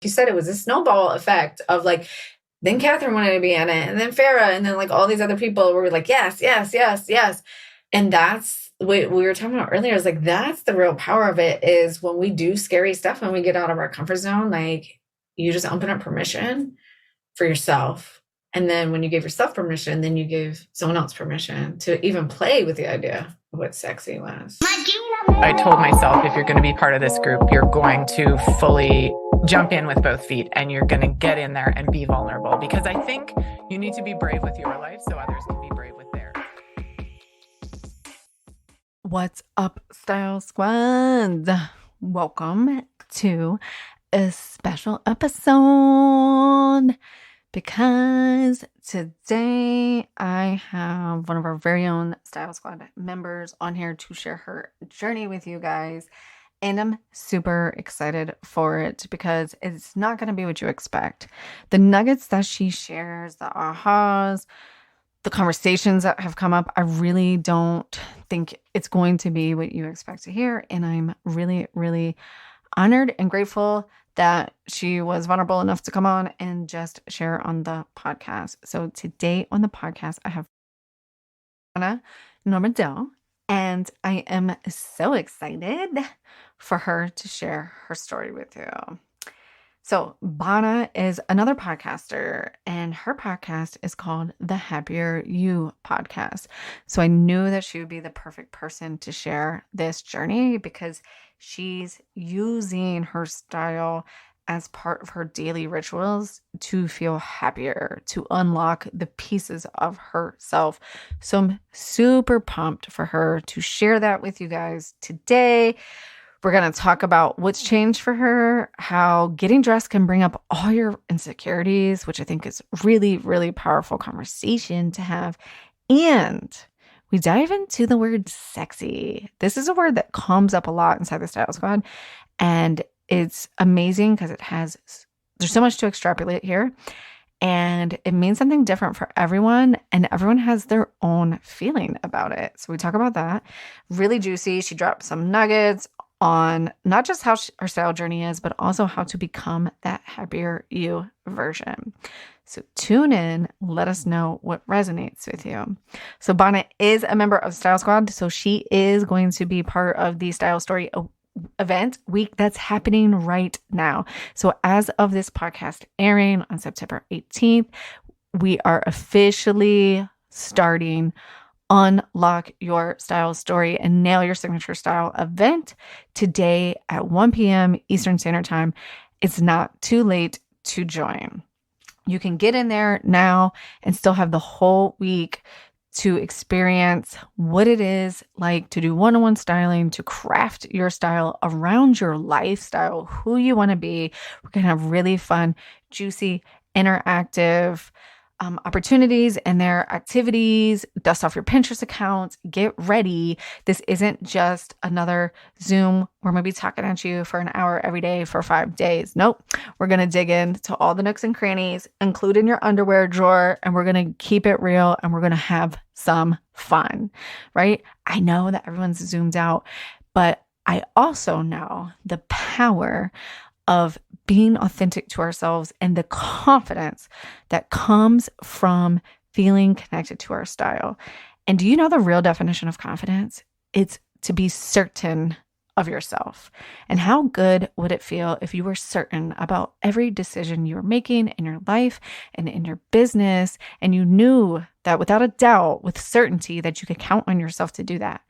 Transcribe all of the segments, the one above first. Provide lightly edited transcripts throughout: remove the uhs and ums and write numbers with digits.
you said, it was a snowball effect of like, then Catherine wanted to be in it, and then Farah, and then like all these other people were like, yes, yes, yes, yes. And that's what we were talking about earlier, is like, that's the real power of it, is when we do scary stuff and we get out of our comfort zone, like you just open up permission for yourself. And then when you gave yourself permission, then you gave someone else permission to even play with the idea of what sexy was. I told myself, if you're going to be part of this group, you're going to fully jump in with both feet and you're going to get in there and be vulnerable, because I think you need to be brave with your life so others can be brave with theirs. What's up, Style Squad? Welcome to a special episode, because today I have one of our very own Style Squad members on here to share her journey with you guys. And I'm super excited for it because it's not going to be what you expect. The nuggets that she shares, the ahas, the conversations that have come up, I really don't think it's going to be what you expect to hear. And I'm really, really honored and grateful that she was vulnerable enough to come on and just share on the podcast. So today on the podcast, I have Bona, Normandeau, and I am so excited for her to share her story with you. So Bona is another podcaster, and her podcast is called the Happier You Podcast. So I knew that she would be the perfect person to share this journey, because she's using her style as part of her daily rituals to feel happier, to unlock the pieces of herself. So I'm super pumped for her to share that with you guys today. We're going to talk about what's changed for her, how getting dressed can bring up all your insecurities, which I think is really, really powerful conversation to have. And we dive into the word sexy. This is a word that comes up a lot inside the Style Squad, and it's amazing because there's so much to extrapolate here, and it means something different for everyone, and everyone has their own feeling about it. So we talk about that. Really juicy. She dropped some nuggets on not just how her style journey is, but also how to become that happier you version. So tune in, let us know what resonates with you. So Bona is a member of Style Squad, so she is going to be part of the Style Story event week that's happening right now. So as of this podcast airing on September 18th, we are officially starting Unlock Your Style Story and Nail Your Signature Style event today at 1 p.m. Eastern Standard Time. It's not too late to join. You can get in there now and still have the whole week to experience what it is like to do one-on-one styling, to craft your style around your lifestyle, who you want to be. We're going to have really fun, juicy, interactive opportunities and their activities. Dust off your Pinterest accounts. Get ready. This isn't just another Zoom where maybe talking at you for an hour every day for 5 days. Nope. We're going to dig into all the nooks and crannies, including your underwear drawer, and we're going to keep it real, and we're going to have some fun, right? I know that everyone's zoomed out, but I also know the power of being authentic to ourselves and the confidence that comes from feeling connected to our style. And do you know the real definition of confidence? It's to be certain of yourself. And how good would it feel if you were certain about every decision you were making in your life and in your business, and you knew that without a doubt, with certainty, that you could count on yourself to do that?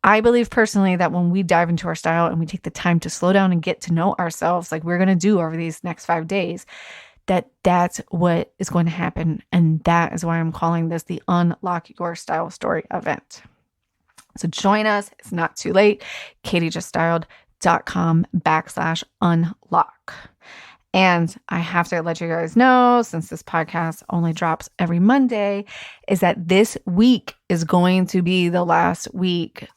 I believe personally that when we dive into our style and we take the time to slow down and get to know ourselves, like we're going to do over these next 5 days, that's what is going to happen. And that is why I'm calling this the Unlock Your Style Story event. So join us. It's not too late. katiejuststyled.com/unlock. And I have to let you guys know, since this podcast only drops every Monday, is that this week is going to be the last week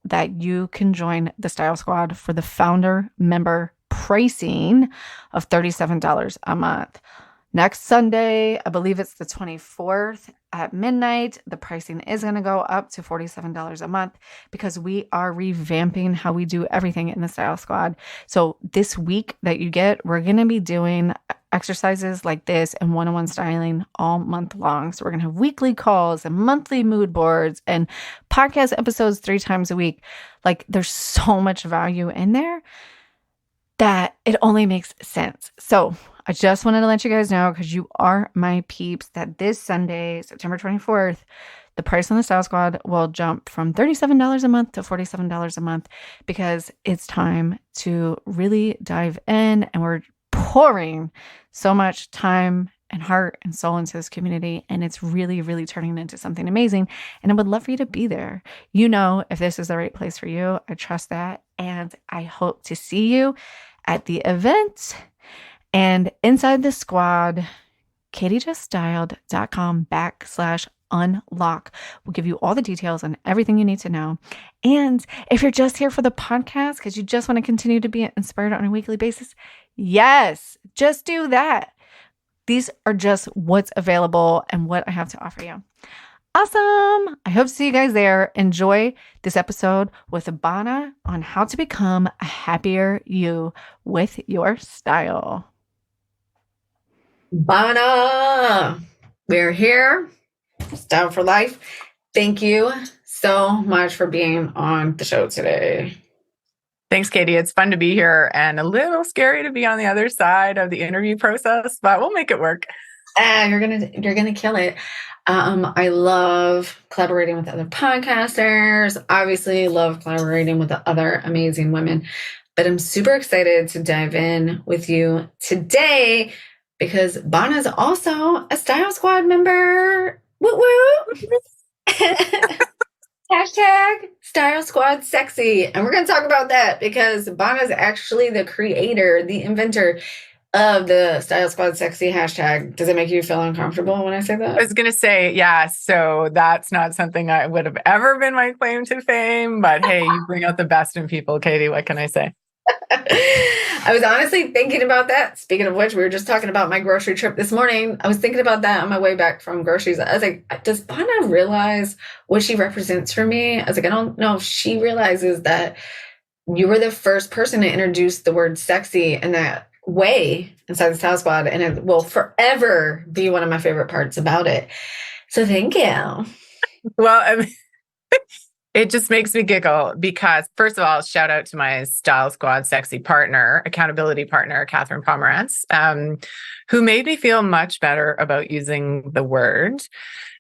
that you can join the Style Squad for the founder member pricing of $37 a month. next Sunday. I believe it's the 24th at midnight. The pricing is going to go up to $47 a month because we are revamping how we do everything in the Style Squad. So this week that you get, we're going to be doing exercises like this and one-on-one styling all month long. So we're going to have weekly calls and monthly mood boards and podcast episodes 3 times a week. Like, there's so much value in there that it only makes sense. So I just wanted to let you guys know, because you are my peeps, that this Sunday, September 24th, the price on the Style Squad will jump from $37 a month to $47 a month, because it's time to really dive in, and we're pouring so much time and heart and soul into this community, and it's really, really turning into something amazing. And I would love for you to be there. You know, if this is the right place for you, I trust that. And I hope to see you at the event. And inside the squad, katiejuststyled.com/unlock will give you all the details on everything you need to know. And if you're just here for the podcast because you just want to continue to be inspired on a weekly basis, yes, just do that. These are just what's available and what I have to offer you. Awesome. I hope to see you guys there. Enjoy this episode with Bona on how to become a happier you with your style. Bona, we're here. Style for life. Thank you so much for being on the show today. Thanks, Katie. It's fun to be here and a little scary to be on the other side of the interview process, but we'll make it work. You're gonna kill it. I love collaborating with other podcasters. Obviously, love collaborating with the other amazing women. But I'm super excited to dive in with you today because Bona is also a Style Squad member. Woo woo! Hashtag Style Squad Sexy. And we're going to talk about that because Bona is actually the creator, the inventor of the Style Squad Sexy hashtag. Does it make you feel uncomfortable when I say that? I was going to say, yeah, so that's not something I would have ever been my claim to fame, but hey, you bring out the best in people, Katie. What can I say? I was honestly thinking about that. Speaking of which, we were just talking about my grocery trip this morning. I was thinking about that on my way back from groceries. I was like, does Bona realize what she represents for me? I was like, I don't know if she realizes that you were the first person to introduce the word sexy in that way inside the Style Squad, and it will forever be one of my favorite parts about it. So thank you. Well, I mean, it just makes me giggle because, first of all, shout out to my Style Squad sexy partner, accountability partner, Catherine Pomerantz, who made me feel much better about using the word.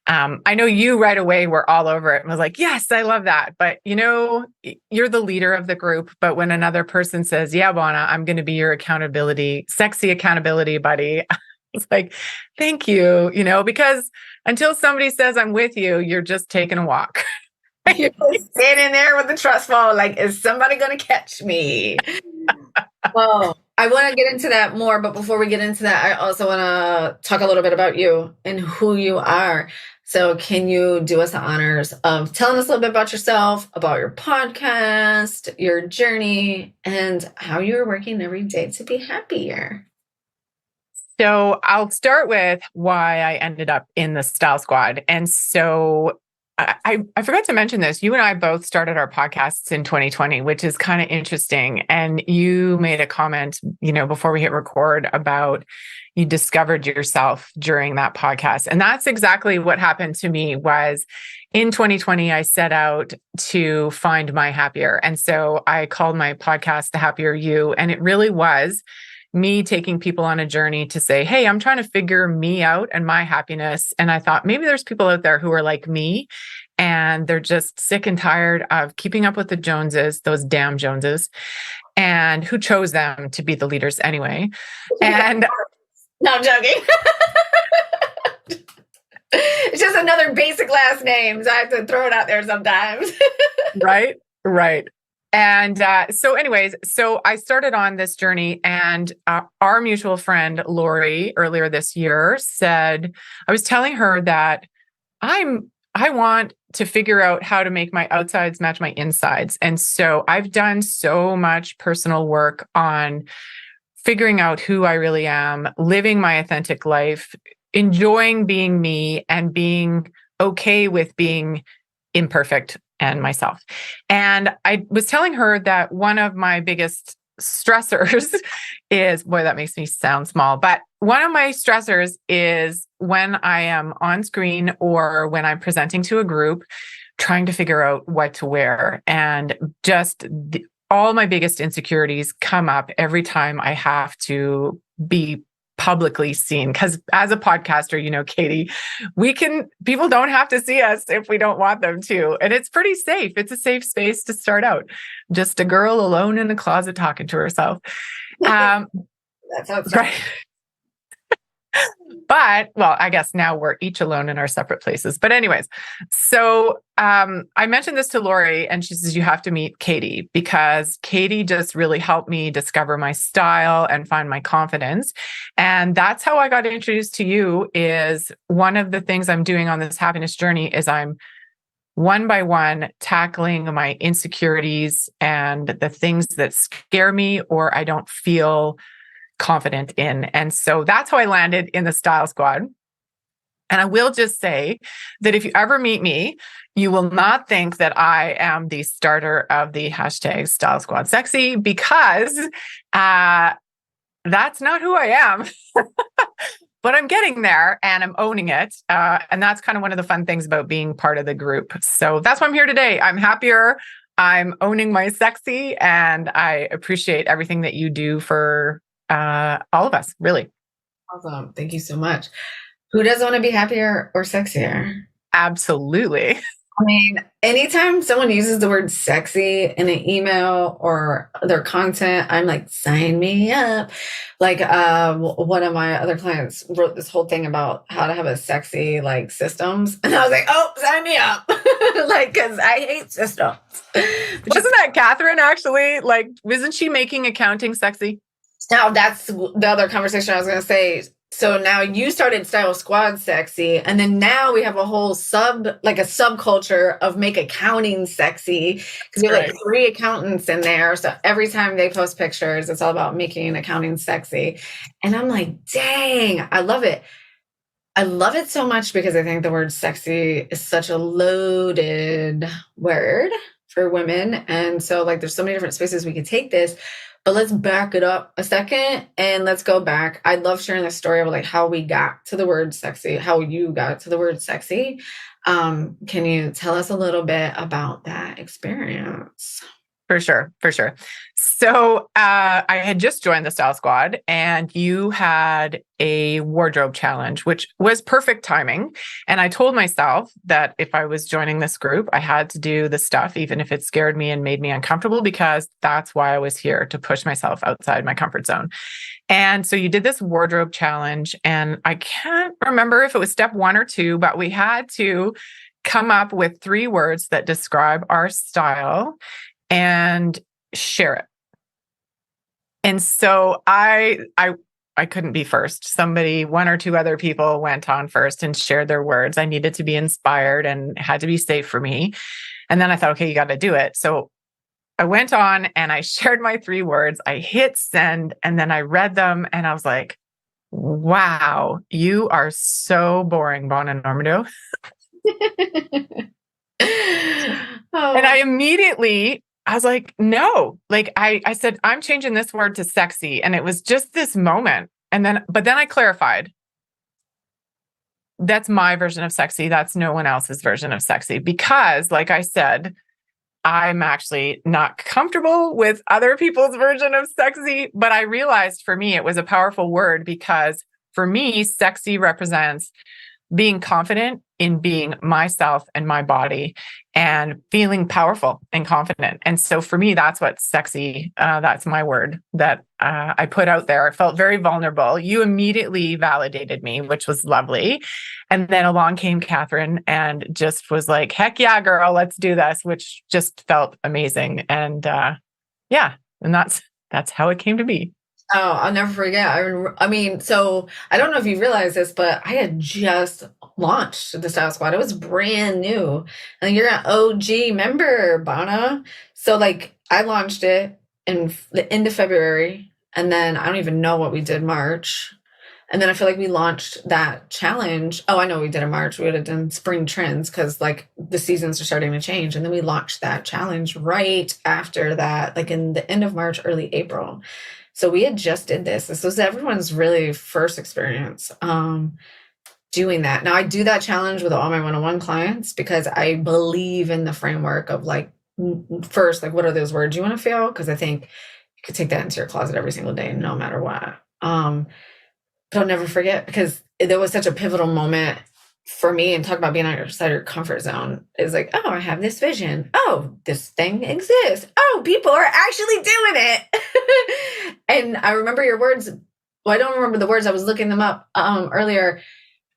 I know you right away were all over it and was like, yes, I love that. But you know, you're the leader of the group. But when another person says, yeah, Bona, I'm going to be your sexy accountability buddy. It's like, thank you, because until somebody says I'm with you, you're just taking a walk. You're standing there with the trust fall, like, is somebody going to catch me? Well, I want to get into that more, but before we get into that, I also want to talk a little bit about you and who you are. So can you do us the honors of telling us a little bit about yourself, about your podcast, your journey, and how you're working every day to be happier? So I'll start with why I ended up in the Style Squad. And so I forgot to mention this. You and I both started our podcasts in 2020, which is kind of interesting. And you made a comment, before we hit record about you discovered yourself during that podcast. And that's exactly what happened to me. Was in 2020, I set out to find my happier. And so I called my podcast The Happier You. And it really was me taking people on a journey to say, hey, I'm trying to figure me out and my happiness. And I thought maybe there's people out there who are like me and they're just sick and tired of keeping up with the Joneses, those damn Joneses, and who chose them to be the leaders anyway. And no, I'm joking. It's just another basic last name. So I have to throw it out there sometimes. Right. And so I started on this journey, and our mutual friend, Lori, earlier this year said, I was telling her that I want to figure out how to make my outsides match my insides. And so I've done so much personal work on figuring out who I really am, living my authentic life, enjoying being me, and being okay with being imperfect and myself. And I was telling her that one of my biggest stressors is, boy, that makes me sound small, but one of my stressors is when I am on screen or when I'm presenting to a group, trying to figure out what to wear. And just all my biggest insecurities come up every time I have to be publicly seen. Because as a podcaster, Katie, people don't have to see us if we don't want them to. And it's pretty safe. It's a safe space to start out. Just a girl alone in a closet talking to herself. That sounds right. But, well, I guess now we're each alone in our separate places. But anyways, so I mentioned this to Lori, and she says, you have to meet Katie, because Katie just really helped me discover my style and find my confidence. And that's how I got introduced to you. Is one of the things I'm doing on this happiness journey is I'm one by one tackling my insecurities and the things that scare me or I don't feel confident in. And so that's how I landed in the Style Squad. And I will just say that if you ever meet me, you will not think that I am the starter of the hashtag Style Squad Sexy, because that's not who I am. But I'm getting there and I'm owning it. And that's kind of one of the fun things about being part of the group. So that's why I'm here today. I'm happier. I'm owning my sexy, and I appreciate everything that you do for all of us, really. Awesome. Thank you so much. Who doesn't want to be happier or sexier? Absolutely. I mean, anytime someone uses the word sexy in an email or their content, I'm like, sign me up. Like, one of my other clients wrote this whole thing about how to have a sexy, like, systems. And I was like, oh, sign me up. Like, because I hate systems. Wasn't that Catherine, actually? Like, wasn't she making accounting sexy? Now, that's the other conversation I was going to say. So now you started Style Squad Sexy, and then now we have a whole subculture of make accounting sexy, because we have like 3 accountants in there. So every time they post pictures, it's all about making accounting sexy. And I'm like, dang, I love it. I love it so much because I think the word sexy is such a loaded word for women. And so, like, there's so many different spaces we could take this. But let's back it up a second and let's go back. I love sharing the story of like how we got to the word sexy, how you got to the word sexy. Can you tell us a little bit about that experience? For sure. So I had just joined the Style Squad, and you had a wardrobe challenge, which was perfect timing. And I told myself that if I was joining this group, I had to do the stuff, even if it scared me and made me uncomfortable, because that's why I was here, to push myself outside my comfort zone. And so you did this wardrobe challenge, and I can't remember if it was step 1 or 2, but we had to come up with 3 words that describe our style and share it. And so I couldn't be first. Somebody, 1 or 2 other people went on first and shared their words. I needed to be inspired and had to be safe for me. And then I thought, okay, you got to do it. So I went on and I shared my 3 words. I hit send, and then I read them, and I was like, wow, you are so boring, Bona Normandeau. And I was like, no, like I said, I'm changing this word to sexy. And it was just this moment. But then I clarified, that's my version of sexy. That's no one else's version of sexy. Because like I said, I'm actually not comfortable with other people's version of sexy. But I realized for me, it was a powerful word, because for me, sexy represents being confident in being myself and my body and feeling powerful and confident. And so for me, that's what sexy, that's my word that I put out there. I felt very vulnerable. You immediately validated me, which was lovely. And then along came Catherine and just was like, heck yeah, girl, let's do this, which just felt amazing. And and that's how it came to be. Oh, I'll never forget. I mean, so I don't know if you realize this, but I had just launched the Style Squad. It was brand new. And you're an OG member, Bona. So like I launched it in the end of February. And then I don't even know what we did March. And then I feel like we launched that challenge. Oh, I know we did in March. We would have done spring trends because like the seasons are starting to change. And then we launched that challenge right after that, like in the end of March, early April. So we had just did this. This was everyone's really first experience doing that. Now I do that challenge with all my one-on-one clients because I believe in the framework of like, first, like, what are those words you want to feel? Because I think you could take that into your closet every single day, no matter what. But I'll never forget because there was such a pivotal moment for me, and talk about being outside your comfort zone. It's like, oh, I have this vision. Oh, this thing exists. Oh, people are actually doing it. And I remember your words. Well, I don't remember the words. I was looking them up earlier,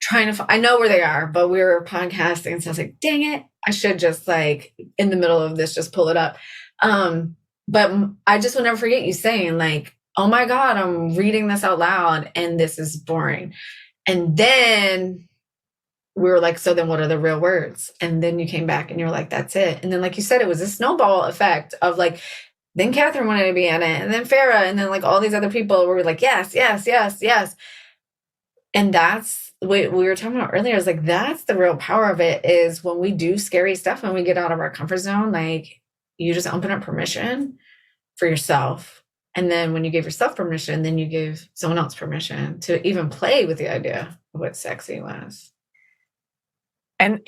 trying to I know where they are, but we were podcasting. So I was like, dang it. I should just like in the middle of this, just pull it up. But I just will never forget you saying like, oh my God, I'm reading this out loud and this is boring. And then we were like, so then what are the real words? And then you came back and you're like, that's it. And then, like you said, it was a snowball effect of like, then Catherine wanted to be in it, and then Farah, and then like all these other people were like, yes, yes, yes, yes. And that's what we were talking about earlier. Is like, that's the real power of it, is when we do scary stuff and we get out of our comfort zone, like you just open up permission for yourself. And then when you give yourself permission, then you give someone else permission to even play with the idea of what sexy was. And,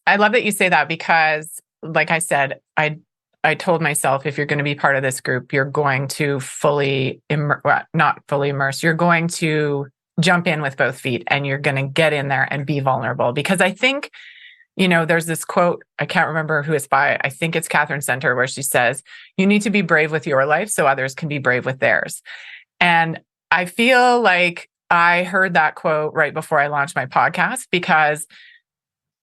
I love that you say that because, like I said, I told myself, if you're going to be part of this group, you're going to not fully immerse, you're going to jump in with both feet and you're going to get in there and be vulnerable. Because I think, there's this quote, I can't remember who it's by. I think it's Catherine Center, where she says, you need to be brave with your life so others can be brave with theirs. And I feel like I heard that quote right before I launched my podcast, because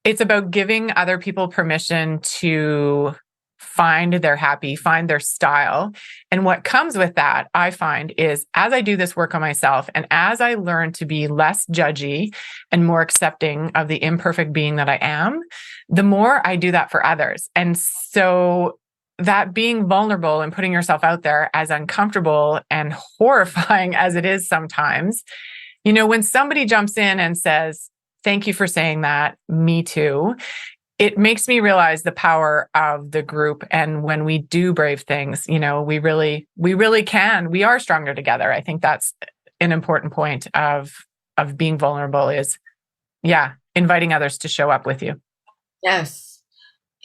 it's about giving other people permission to find their happy, find their style. And what comes with that, I find, is as I do this work on myself and as I learn to be less judgy and more accepting of the imperfect being that I am, the more I do that for others. And so that being vulnerable and putting yourself out there, as uncomfortable and horrifying as it is sometimes, when somebody jumps in and says, thank you for saying that, me too, it makes me realize the power of the group. And when we do brave things, we really can. We are stronger together. I think that's an important point of being vulnerable, is, inviting others to show up with you. Yes.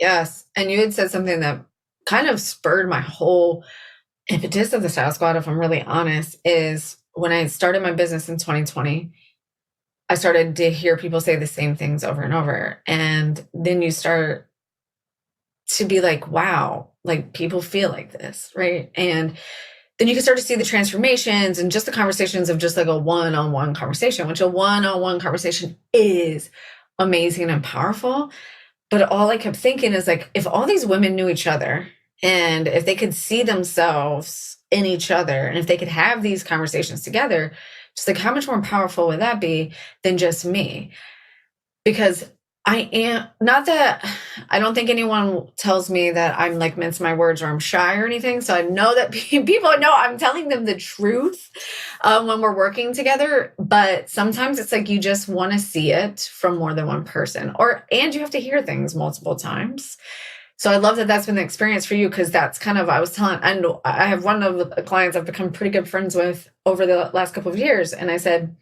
Yes. And you had said something that kind of spurred my whole impetus of the Style Squad, if I'm really honest, is when I started my business in 2020, I started to hear people say the same things over and over. And then you start to be like, wow, like people feel like this, right? And then you can start to see the transformations and just the conversations of just like a one-on-one conversation, which a one-on-one conversation is amazing and powerful. But all I kept thinking is like, if all these women knew each other and if they could see themselves in each other and if they could have these conversations together, just like, how much more powerful would that be than just me? Because I am not that I don't think anyone tells me that I'm like mince my words or I'm shy or anything. So I know that people know I'm telling them the truth when we're working together. But sometimes it's like you just want to see it from more than one person, and you have to hear things multiple times. So I love that that's been the experience for you, because that's kind of, I was telling, and I have one of the clients I've become pretty good friends with over the last couple of years. And I said,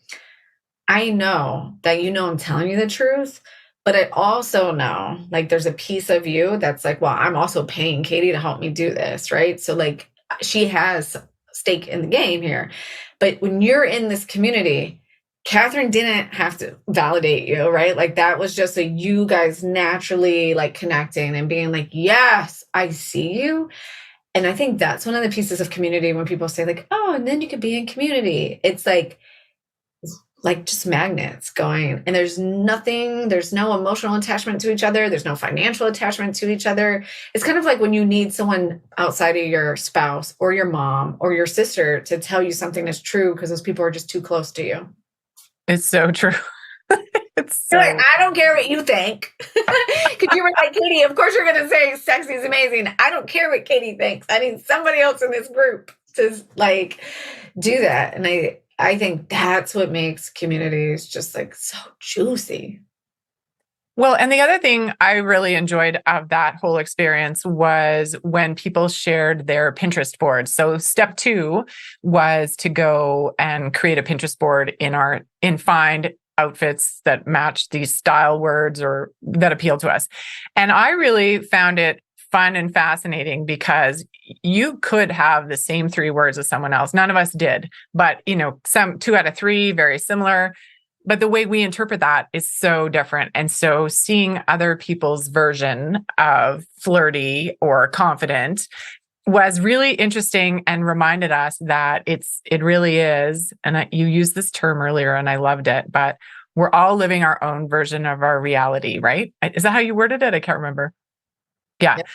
I know that, I'm telling you the truth, but I also know like there's a piece of you that's like, well, I'm also paying Katie to help me do this. Right. So like she has stake in the game here. But when you're in this community, Catherine didn't have to validate you, right? Like that was just you guys naturally like connecting and being like, yes, I see you. And I think that's one of the pieces of community when people say like, oh, and then you could be in community. It's like just magnets going, and there's no emotional attachment to each other. There's no financial attachment to each other. It's kind of like when you need someone outside of your spouse or your mom or your sister to tell you something is true because those people are just too close to you. It's so true. You're like, I don't care what you think. Because you were like, Katie, of course you're going to say sexy is amazing. I don't care what Katie thinks. I need somebody else in this group. to like do that. And I think that's what makes communities just like so juicy. Well, and the other thing I really enjoyed of that whole experience was when people shared their Pinterest board. So step 2 was to go and create a Pinterest board in find outfits that match these style words or that appeal to us. And I really found it fun and fascinating because you could have the same 3 words as someone else. None of us did, but some 2 out of 3, very similar. But the way we interpret that is so different. And so seeing other people's version of flirty or confident was really interesting and reminded us that it really is. And you used this term earlier and I loved it, but we're all living our own version of our reality, right? Is that how you worded it? I can't remember. Yeah. Yep.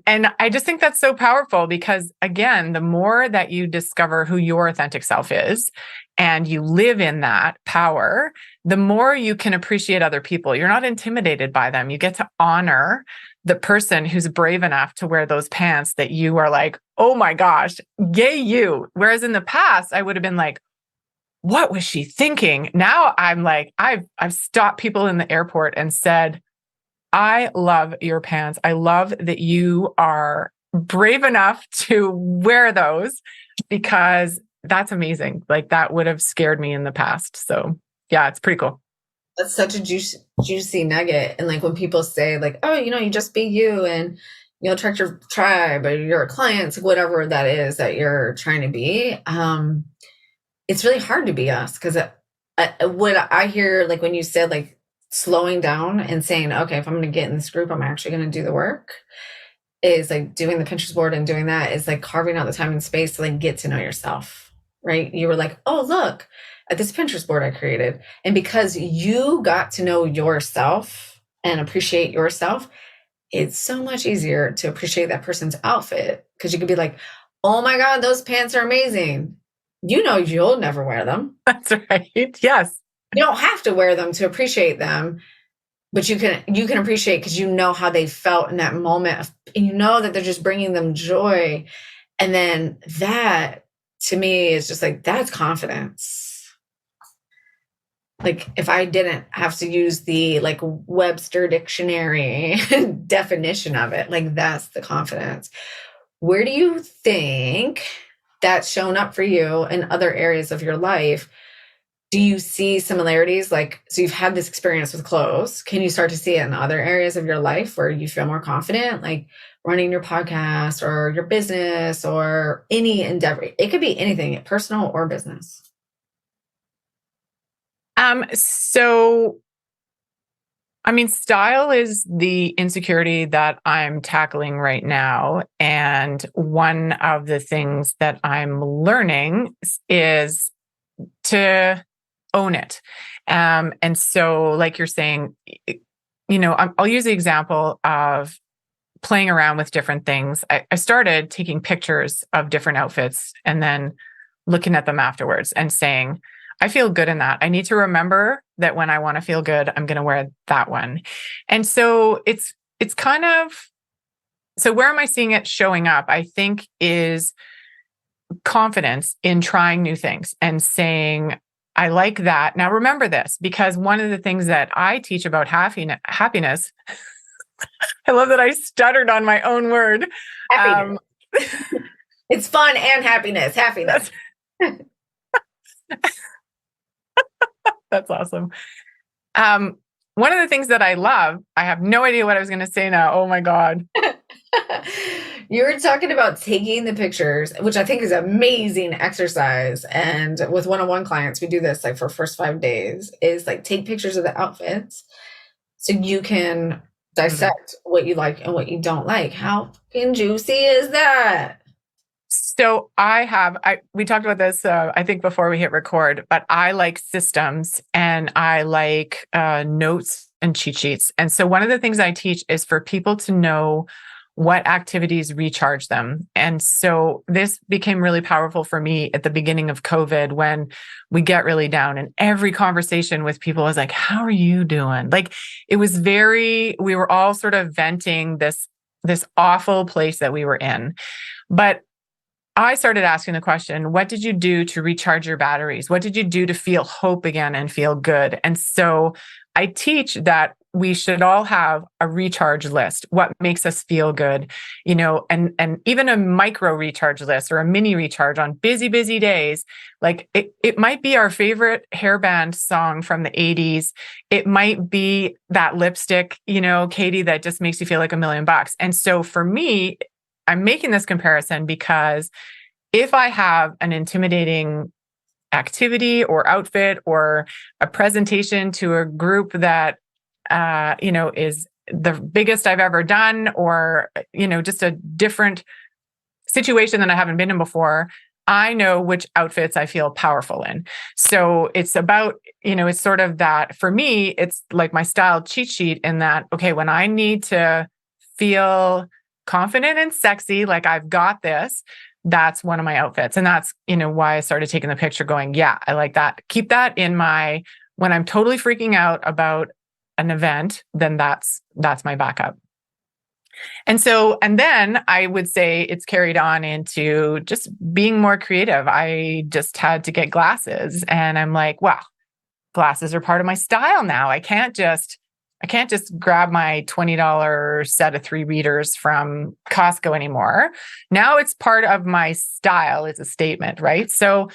And I just think that's so powerful because, again, the more that you discover who your authentic self is and you live in that power, the more you can appreciate other people. You're not intimidated by them. You get to honor the person who's brave enough to wear those pants that you are like, oh my gosh, yay you. Whereas in the past, I would have been like, what was she thinking? Now I'm like, I've stopped people in the airport and said, I love your pants. I love that you are brave enough to wear those because that's amazing. Like that would have scared me in the past. So yeah, it's pretty cool. That's such a juicy nugget. And like when people say like, oh, you just be you and you'll attract your tribe or your clients, whatever that is that you're trying to be. It's really hard to be us because what I hear, like when you said like, slowing down and saying, okay, if I'm going to get in this group, I'm actually going to do the work, is like doing the Pinterest board and doing that is like carving out the time and space to like get to know yourself, right? You were like, oh, look at this Pinterest board I created. And because you got to know yourself and appreciate yourself, it's so much easier to appreciate that person's outfit because you could be like, oh my God, those pants are amazing. You'll never wear them. That's right. Yes. You don't have to wear them to appreciate them, but you can appreciate because you know how they felt in that moment and you know that they're just bringing them joy. And then that to me is just like, that's confidence. Like if I didn't have to use the like Webster dictionary definition of it, like that's the confidence. Where do you think that's shown up for you in other areas of your life? Do you see similarities? Like, so you've had this experience with clothes. Can you start to see it in other areas of your life where you feel more confident, like running your podcast or your business or any endeavor? It could be anything, personal or business. So, I mean, style is the insecurity that I'm tackling right now. And one of the things that I'm learning is to own it. And so like you're saying, I'll use the example of playing around with different things. I started taking pictures of different outfits and then looking at them afterwards and saying, I feel good in that. I need to remember that when I want to feel good, I'm going to wear that one. And so it's kind of, so where am I seeing it showing up? I think is confidence in trying new things and saying, I like that. Now remember this, because one of the things that I teach about happiness, I love that I stuttered on my own word. It's fun and happiness. That's awesome. One of the things that I love, I have no idea what I was going to say now. Oh my God. You were talking about taking the pictures, which I think is an amazing exercise. And with one-on-one clients, we do this like for first 5 days is like take pictures of the outfits so you can dissect what you like and what you don't like. How fucking juicy is that? So we talked about this, I think before we hit record, but I like systems and I like notes and cheat sheets. And so one of the things I teach is for people to know what activities recharge them. And so this became really powerful for me at the beginning of COVID when we get really down and every conversation with people was like, how are you doing? Like it was we were all sort of venting this awful place that we were in. But I started asking the question, what did you do to recharge your batteries? What did you do to feel hope again and feel good? And so I teach that we should all have a recharge list, what makes us feel good, and even a micro recharge list or a mini recharge on busy, busy days. Like it might be our favorite hairband song from the 80s. It might be that lipstick, Katie, that just makes you feel like $1,000,000. And so for me, I'm making this comparison because if I have an intimidating activity or outfit or a presentation to a group that, is the biggest I've ever done, or, just a different situation that I haven't been in before, I know which outfits I feel powerful in. So it's about, it's sort of that for me, it's like my style cheat sheet in that, okay, when I need to feel confident and sexy, like I've got this, that's one of my outfits. And that's, why I started taking the picture going, yeah, I like that. Keep that in when I'm totally freaking out about an event, then that's my backup. And then I would say it's carried on into just being more creative. I just had to get glasses and I'm like, wow, glasses are part of my style now. I can't just grab my $20 set of 3 readers from Costco anymore. Now it's part of my style. It's a statement, right? So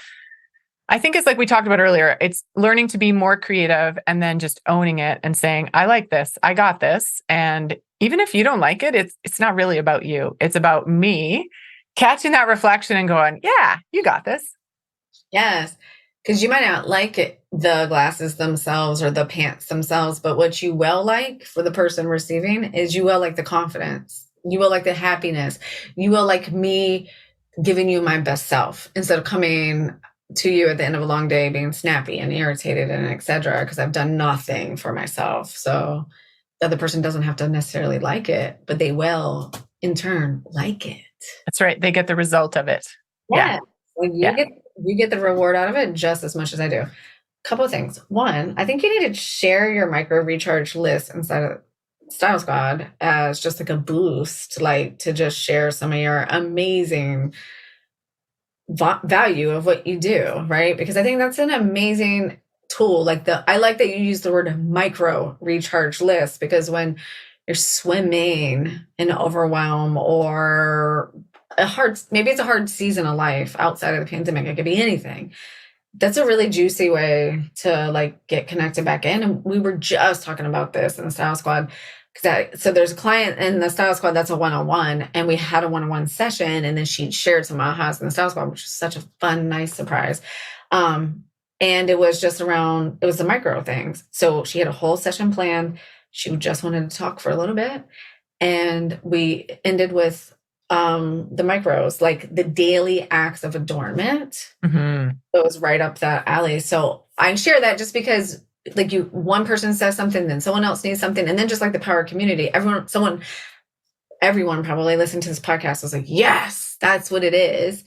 I think it's like we talked about earlier, it's learning to be more creative and then just owning it and saying, I like this, I got this. And even if you don't like it, it's not really about you. It's about me catching that reflection and going, yeah, you got this. Yes. Because you might not like the glasses themselves or the pants themselves, but what you will like for the person receiving is you will like the confidence. You will like the happiness. You will like me giving you my best self instead of coming to you at the end of a long day being snappy and irritated and et cetera, because I've done nothing for myself. So the other person doesn't have to necessarily like it, but they will in turn like it. That's right. They get the result of it. Yeah. Like you get the reward out of it just as much as I do. Couple of things. One, I think you need to share your micro recharge list inside of Style Squad as just like a boost, like to just share some of your amazing value of what you do, right? Because I think that's an amazing tool. I like that you use the word micro recharge list, because you're swimming in overwhelm or maybe it's a hard season of life outside of the pandemic, it could be anything. That's a really juicy way to like get connected back in. And we were just talking about this in the Style Squad. So there's a client in the Style Squad that's a one-on-one, and we had a one-on-one session, and then she shared some ahas in the Style Squad, which was such a fun, nice surprise. And it was it was the micro things. So she had a whole session planned. She just wanted to talk for a little bit. And we ended with the micros, like the daily acts of adornment. Mm-hmm. So it was right up that alley. So I share that just because like one person says something, then someone else needs something. And then just like the power community, everyone probably listened to this podcast was like, yes, that's what it is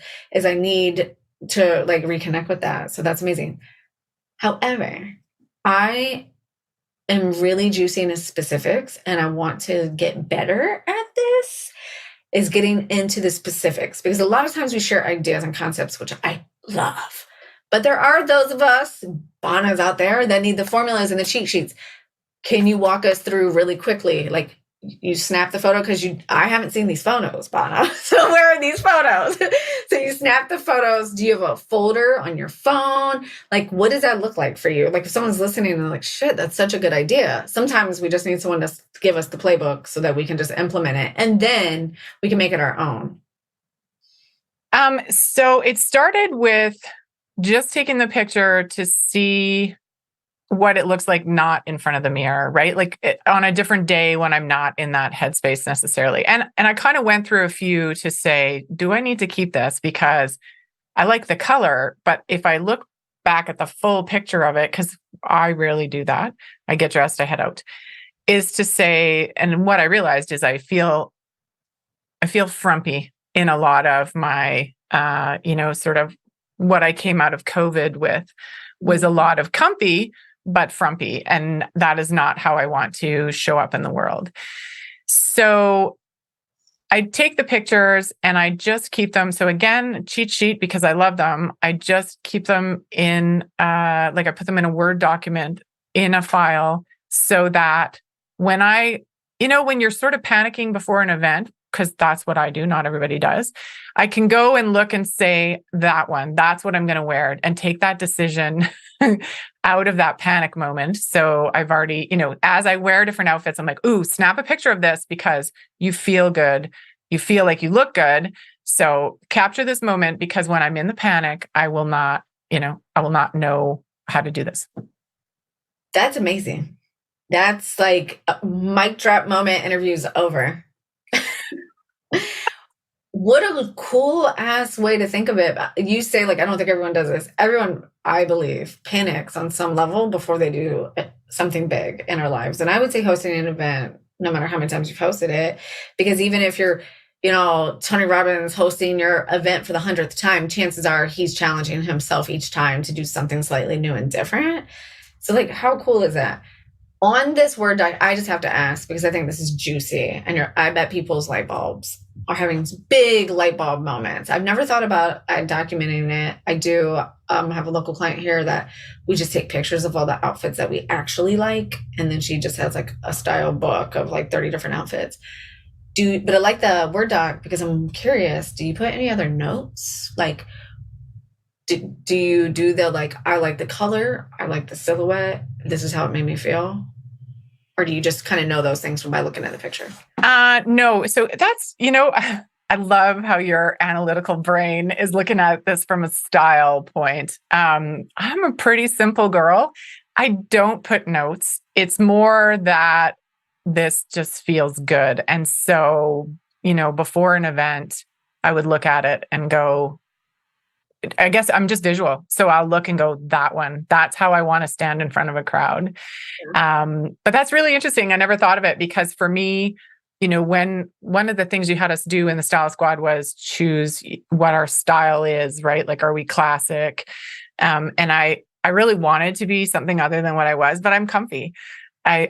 I need to like reconnect with that. So that's amazing. However, I am really juicy in the specifics, and I want to get better at this, is getting into the specifics, because a lot of times we share ideas and concepts, which I love. But there are those of us, Bonas out there, that need the formulas and the cheat sheets. Can you walk us through really quickly? Like you snap the photo, because I haven't seen these photos, Bona. So where are these photos? So you snap the photos. Do you have a folder on your phone? Like, what does that look like for you? Like if someone's listening and they're like, shit, that's such a good idea. Sometimes we just need someone to give us the playbook so that we can just implement it, and then we can make it our own. So it started with just taking the picture to see what it looks like not in front of the mirror, right? Like on a different day when I'm not in that headspace necessarily. And I kind of went through a few to say, do I need to keep this? Because I like the color, but if I look back at the full picture of it, because I rarely do that, I get dressed, I head out, is to say, and what I realized is I feel frumpy in a lot of my, sort of what I came out of COVID with was a lot of comfy, but frumpy. And that is not how I want to show up in the world. So I take the pictures and I just keep them. So again, cheat sheet, because I love them. I just keep them in, like I put them in a Word document in a file so that when when you're sort of panicking before an event, because that's what I do, not everybody does, I can go and look and say, that's what I'm going to wear, and take that decision out of that panic moment. So I've already, as I wear different outfits, I'm like, ooh, snap a picture of this because you feel good. You feel like you look good. So capture this moment, because when I'm in the panic, I will not know how to do this. That's amazing. That's like a mic drop moment. Interview's over. What a cool ass way to think of it. You say, like, I don't think everyone does this. Everyone, I believe, panics on some level before they do something big in our lives. And I would say hosting an event, no matter how many times you've hosted it, because even if you're, Tony Robbins hosting your event for the 100th time, chances are he's challenging himself each time to do something slightly new and different. So, like, how cool is that? On this Word doc, I just have to ask, because I think this is juicy, and I bet people's light bulbs are having big light bulb moments. I've never thought about documenting it. I do have a local client here that we just take pictures of all the outfits that we actually like, and then she just has like a style book of like 30 different outfits. But I like the Word doc because I'm curious, do you put any other notes? Like, do you do the, like, I like the color, I like the silhouette, this is how it made me feel? Or do you just kind of know those things by looking at the picture? No. So that's, I love how your analytical brain is looking at this from a style point. I'm a pretty simple girl. I don't put notes. It's more that this just feels good. And so, before an event, I would look at it and go, I guess I'm just visual. So I'll look and go, that one, that's how I want to stand in front of a crowd. But that's really interesting. I never thought of it, because for me, when one of the things you had us do in the Style Squad was choose what our style is, right? Like, are we classic? And I really wanted to be something other than what I was, but I'm comfy. I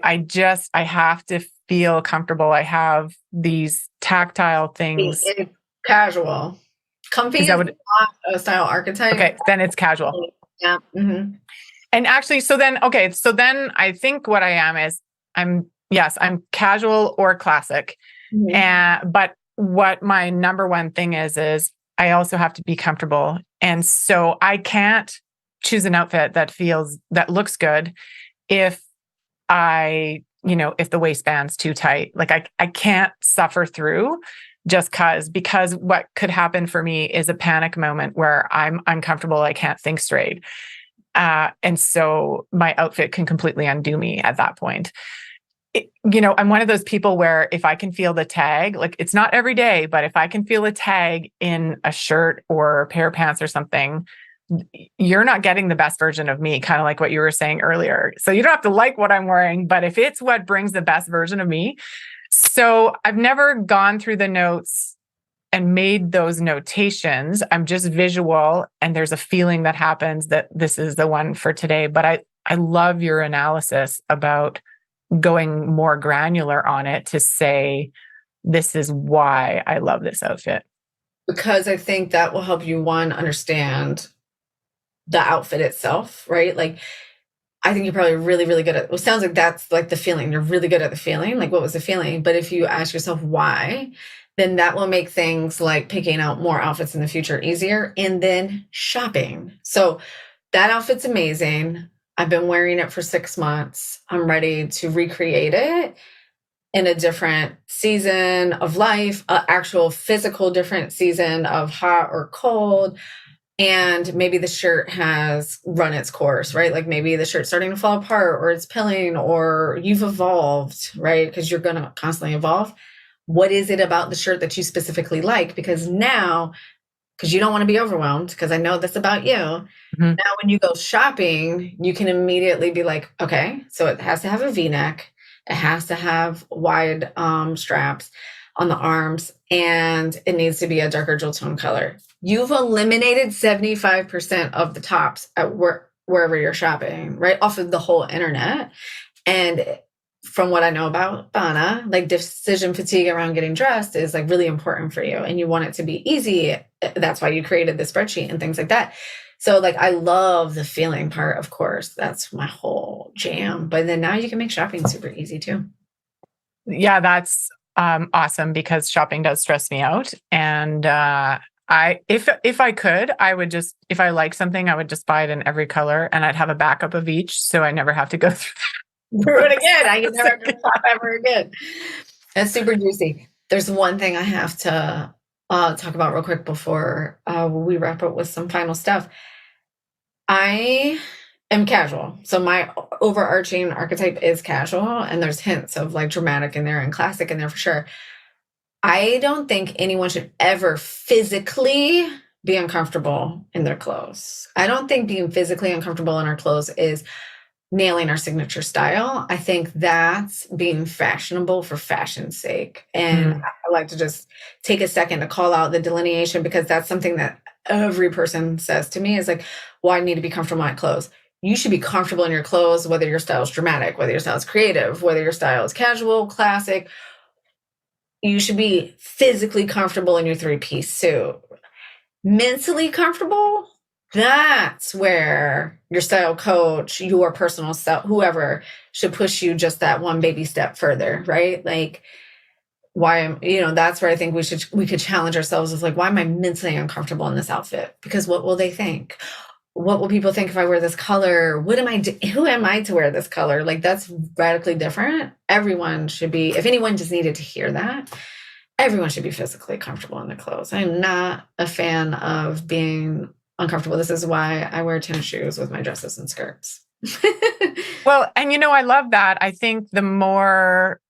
have to feel comfortable. I have these tactile things. It's casual. Comfy is not a style archetype. Okay, then it's casual. Yeah. Mm-hmm. And actually, so then I think what I am is I'm casual or classic. Mm-hmm. But what my number one thing is I also have to be comfortable. And so I can't choose an outfit that looks good if if the waistband's too tight. Like I can't suffer through just because what could happen for me is a panic moment where I'm uncomfortable. I can't think straight. And so my outfit can completely undo me at that point. I'm one of those people where if I can feel the tag, like, it's not every day, but if I can feel a tag in a shirt or a pair of pants or something, you're not getting the best version of me, kind of like what you were saying earlier. So you don't have to like what I'm wearing, but if it's what brings the best version of me. So I've never gone through the notes and made those notations. I'm just visual, and there's a feeling that happens that this is the one for today. But I love your analysis about going more granular on it to say, this is why I love this outfit. Because I think that will help you, one, understand the outfit itself, right? Like, I think you're probably really, really good at, it sounds like that's like the feeling. You're really good at the feeling. Like, what was the feeling? But if you ask yourself why, then that will make things like picking out more outfits in the future easier. And then shopping. So that outfit's amazing. I've been wearing it for 6 months. I'm ready to recreate it in a different season of life, an actual physical different season of hot or cold. And maybe the shirt has run its course, right? Like, maybe the shirt's starting to fall apart, or it's pilling, or you've evolved, right? Because you're going to constantly evolve. What is it about the shirt that you specifically like? Because now, because you don't want to be overwhelmed, because I know this about you. Mm-hmm. Now, when you go shopping, you can immediately be like, okay, so it has to have a V-neck. It has to have wide straps on the arms, and it needs to be a darker jewel tone color. You've eliminated 75% of the tops at wherever you're shopping, right? Off of the whole internet. And from what I know about Bona, like decision fatigue around getting dressed is like really important for you and you want it to be easy. That's why you created the spreadsheet and things like that. So like, I love the feeling part, of course, that's my whole jam. But then now you can make shopping super easy too. Yeah, that's awesome because shopping does stress me out. And if I could, I would just, if I like something, I would just buy it in every color and I'd have a backup of each. So I never have to go through it again. I can never have to shop ever again. That's super juicy. There's one thing I have to talk about real quick before we wrap up with some final stuff. I am casual. So my overarching archetype is casual and there's hints of like dramatic in there and classic in there for sure. I don't think anyone should ever physically be uncomfortable in their clothes. I don't think being physically uncomfortable in our clothes is nailing our signature style. I think that's being fashionable for fashion's sake. And I like to just take a second to call out the delineation because that's something that every person says to me is like, well, I need to be comfortable in my clothes. You should be comfortable in your clothes, whether your style is dramatic, whether your style is creative, whether your style is casual, classic. You should be physically comfortable in your 3-piece suit. Mentally comfortable, that's where your style coach, your personal style, whoever should push you just that one baby step further, right? Like, that's where I think we could challenge ourselves is like, why am I mentally uncomfortable in this outfit? Because what will they think? What will people think if I wear this color? Who am I to wear this color? Like, that's radically different. Everyone should be, if anyone just needed to hear that, everyone should be physically comfortable in their clothes. I'm not a fan of being uncomfortable. This is why I wear tennis shoes with my dresses and skirts. Well, and I love that. I think the more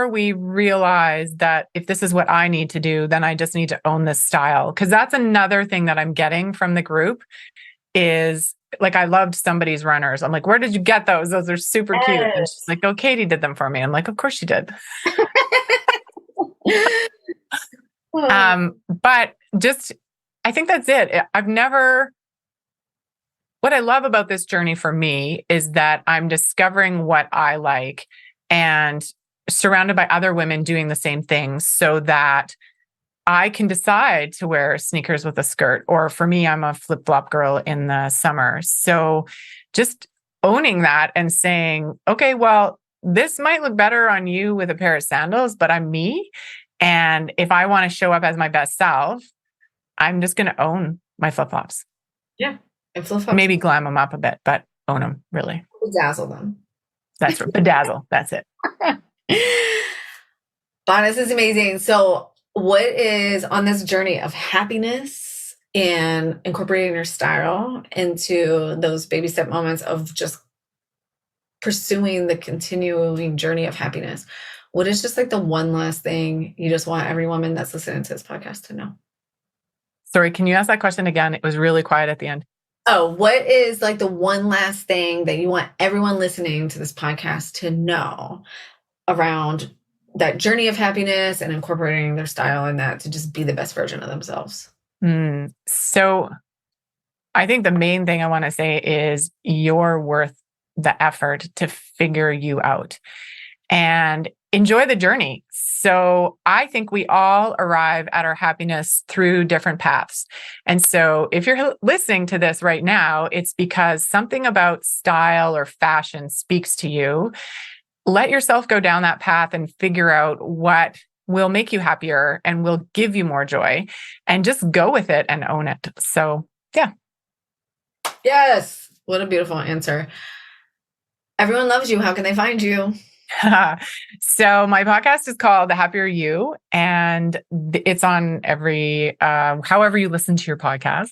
we realize that if this is what I need to do, then I just need to own this style. Because that's another thing that I'm getting from the group is like, I loved somebody's runners. I'm like, where did you get those? Those are super cute. And she's like, oh, Katie did them for me. I'm like, of course she did. But just, I think that's it. What I love about this journey for me is that I'm discovering what I like and surrounded by other women doing the same things so that I can decide to wear sneakers with a skirt. Or for me, I'm a flip-flop girl in the summer. So just owning that and saying, okay, well, this might look better on you with a pair of sandals, but I'm me. And if I want to show up as my best self, I'm just going to own my flip-flops. Yeah. And flip-flops. Maybe glam them up a bit, but own them, really. Bedazzle them. That's right. Bedazzle. That's it. Bona, this is amazing. So what is on this journey of happiness and incorporating your style into those baby step moments of just pursuing the continuing journey of happiness? What is just like the one last thing you just want every woman that's listening to this podcast to know? Sorry, can you ask that question again? It was really quiet at the end. Oh, what is like the one last thing that you want everyone listening to this podcast to know around that journey of happiness and incorporating their style in that to just be the best version of themselves? So I think the main thing I want to say is you're worth the effort to figure you out and enjoy the journey. So I think we all arrive at our happiness through different paths. And so if you're listening to this right now, it's because something about style or fashion speaks to you. Let yourself go down that path and figure out what will make you happier and will give you more joy, and just go with it and own it. So, yeah. Yes. What a beautiful answer. Everyone loves you. How can they find you? So my podcast is called The Happier You, and it's on every, however you listen to your podcast,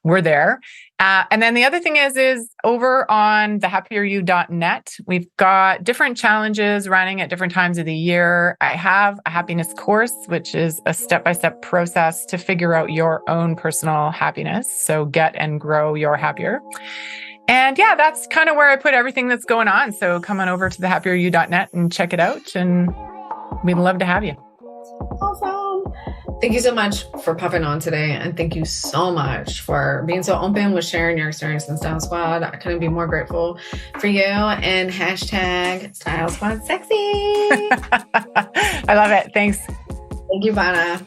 we're there. And then the other thing is over on thehappieryou.net, we've got different challenges running at different times of the year. I have a happiness course, which is a step-by-step process to figure out your own personal happiness. So get and grow your happier. And yeah, that's kind of where I put everything that's going on. So come on over to thehappieryou.net and check it out. And we'd love to have you. Awesome. Thank you so much for popping on today. And thank you so much for being so open with sharing your experience in Style Squad. I couldn't be more grateful for you. And hashtag Style Squad Sexy. I love it. Thanks. Thank you, Bona.